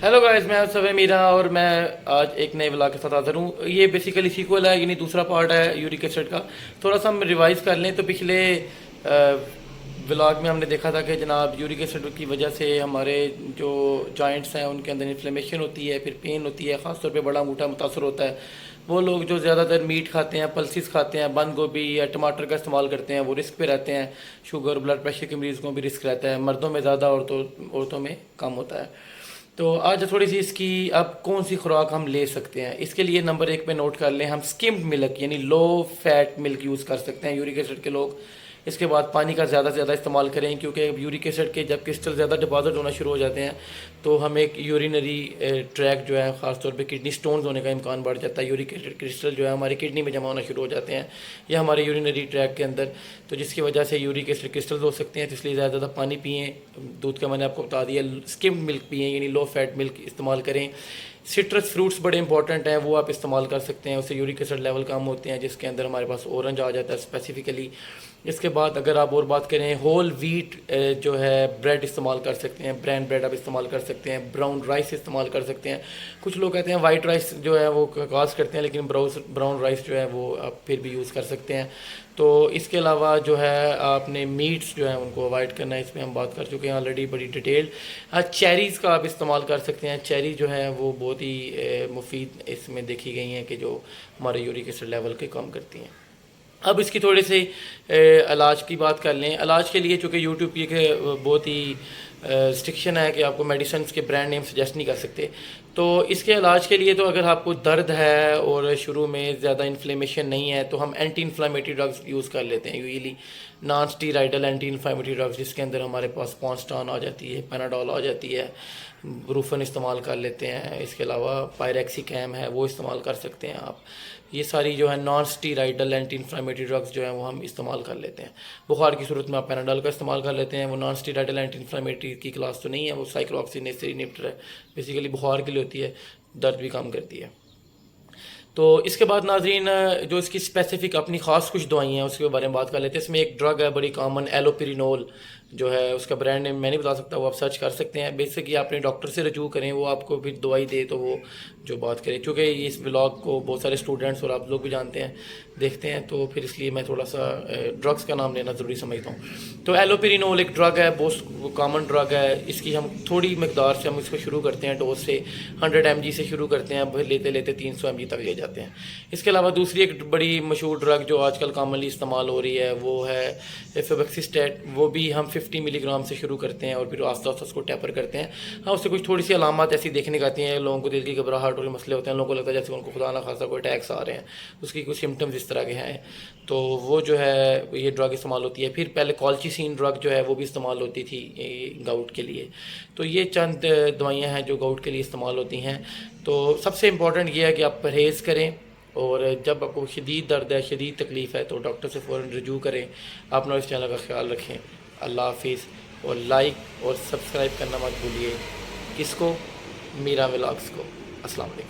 Hello guys, मैं सब मीरा और मैं आज एक नए व्लॉग के साथ हाजिर हूँ। ये बेसिकली सीक्वल है, यानी दूसरा पार्ट है यूरिक एसिड का। थोड़ा सा हम रिवाइज कर लें तो पिछले व्लॉग में हमने देखा था कि जनाब यूरिक एसिड की वजह से हमारे जो जॉइंट्स हैं उनके अंदर इन्फ्लेमेशन होती है, फिर पेन होती है, ख़ासतौर पे बड़ा अंगूठा मुतासर होता है। वो लोग जो ज़्यादातर मीट खाते हैं, पल्सिस खाते हैं, बंद गोभी या टमाटर का इस्तेमाल करते हैं वो रिस्क पे रहते हैं। शुगर ब्लड प्रेशर के मरीज़ को भी रिस्क रहता है, मर्दों में ज़्यादा, औरतों में कम होता है। तो आज थोड़ी सी इसकी अब कौन सी खुराक हम ले सकते हैं, इसके लिए नंबर एक पे नोट कर लें। हम स्किम्ड मिल्क यानी लो फैट मिल्क यूज़ कर सकते हैं यूरिक एसिड के लोग। इसके बाद पानी का ज़्यादा से ज़्यादा इस्तेमाल करें, क्योंकि यूरिक एसिड के जब क्रिस्टल ज़्यादा डिपॉजिट होना शुरू हो जाते हैं तो हम एक यूरिनरी ट्रैक जो है, ख़ासतौर पे किडनी स्टोन्स होने का इम्कान बढ़ जाता है। यूरिक एसिड क्रिस्टल जो है हमारी किडनी में जमा होना शुरू हो जाते हैं या हमारे यूरिनरी ट्रैक के अंदर, तो जिसकी वजह से यूरिक एसिड क्रिस्टल्स हो सकते हैं। तो इसलिए ज़्यादा ज़्यादा पानी पिएँ, दूध का मैंने आपको बता दिया, स्किम्ड मिल्क पिएँ यानी लो फैट मिल्क इस्तेमाल करें। सिट्रस फ्रूट्स बड़े इंपॉर्टेंट हैं, वो आप इस्तेमाल कर सकते हैं, उससे यूरिक एसिड लेवल कम होते हैं, जिसके अंदर हमारे पास ऑरेंज आ जाता है स्पेसिफिकली। इसके बाद अगर आप और बात करें, होल वीट जो है ब्रेड इस्तेमाल कर सकते हैं, ब्राउन ब्रेड आप इस्तेमाल कर सकते हैं, ब्राउन राइस इस्तेमाल कर सकते हैं। कुछ लोग कहते हैं वाइट राइस जो है वो काज करते हैं, लेकिन ब्राउन राइस जो है वो आप फिर भी यूज़ कर सकते हैं। तो इसके अलावा जो है आपने मीट्स जो है उनको अवॉइड करना है, इसमें हम बात कर चुके हैं ऑलरेडी बड़ी डिटेल। हाँ, चेरीज़ का आप इस्तेमाल कर सकते हैं। चेरी जो है वो बहुत ही मुफीद इसमें देखी गई हैं कि जो हमारे यूरिक एसिड लेवल के कम करती हैं। अब इसकी थोड़े से इलाज की बात कर लें। इलाज के लिए चूँकि यूट्यूब की बहुत ही रिस्ट्रिक्शन है कि आपको मेडिसिन के ब्रांड नेम सजेस्ट नहीं कर सकते, तो इसके इलाज के लिए तो अगर आपको दर्द है और शुरू में ज़्यादा इन्फ्लेमेशन नहीं है तो हम एंटी इन्फ्लामेटरी ड्रग्स यूज़ कर लेते हैं, usually non steroidal anti inflammatory drugs, जिसके अंदर हमारे पास पॉन्स्टान आ जाती है, पैनाडोल आ जाती है, ब्रूफन इस्तेमाल कर लेते हैं। इसके अलावा पायरेक्सिकैम है, वो इस्तेमाल कर सकते हैं आप। ये सारी जो है non steroidal anti inflammatory drugs जो है वो हम इस्तेमाल कर लेते हैं। बुखार की सूरत में आप पैनाडोल का इस्तेमाल कर लेते हैं, वो नॉन स्टीराइडल एंटी इन्फ्लामेटरी की क्लास तो नहीं है, वो साइक्लोऑक्सीन इन्हिबिटर है, बेसिकली बुखार के लिए होती है, दर्द भी कम करती है। तो इसके बाद नाजरीन, जो इसकी स्पेसिफिक अपनी ख़ास कुछ दवाई हैं उसके बारे में बात कर लेते हैं। इसमें एक ड्रग है बड़ी कॉमन, एलोपिरिनोल जो है, उसका ब्रांड नेम मैं नहीं बता सकता, वो आप सर्च कर सकते हैं। बेसिकली अपने डॉक्टर से रजू करें, वो आपको फिर दवाई दे तो वो जो बात करें। चूँकि इस ब्लॉग को बहुत सारे स्टूडेंट्स और आप लोग भी जानते हैं, देखते हैं, तो फिर इसलिए मैं थोड़ा सा ड्रग्स का नाम लेना ज़रूरी समझता हूँ। तो एलोपिरिनोल एक ड्रग है, बहुत कॉमन ड्रग है। इसकी हम थोड़ी मकदार से हम इसको शुरू करते हैं, डोज से 100 mg से शुरू करते हैं, फिर लेते लेते 300 mg तक ले जाते हैं। इसके अलावा दूसरी एक बड़ी मशहूर ड्रग जो आजकल कॉमनली इस्तेमाल हो रही है वो है फेबक्सिस्टेट। वो भी हम 50 मिलीग्राम से शुरू करते हैं और फिर आस्ता आस्ता उसको टैपर करते हैं। हाँ, उससे कुछ थोड़ी सी अलामत ऐसी देखने को आती हैं, लोगों को दिल की घबराहट और मसले होते हैं, लोगों को लगता है जैसे उनको खुदा ना खासा कोई अटैक्स आ रहे हैं, उसकी कुछ सिम्टम्स इस तरह के हैं, तो वो जो है ये ड्रग इस्तेमाल होती है। फिर पहले कॉल्चिसिन ड्रग जो है वो भी इस्तेमाल होती थी गाउट के लिए। तो ये चंद दवाइयाँ हैं जो गाउट के लिए इस्तेमाल होती हैं। तो सबसे इम्पॉर्टेंट ये है कि आप परहेज़ करें, और जब आपको शदीद दर्द है, शदीद तकलीफ़ है, तो डॉक्टर से फ़ौरन रजू करें। अपना इस चैनल का ख्याल रखें। अल्लाह हाफिज़। और लाइक और सब्सक्राइब करना मत भूलिए। किसको? मीरा व्लॉग्स को। अस्सलाम वालेकुम।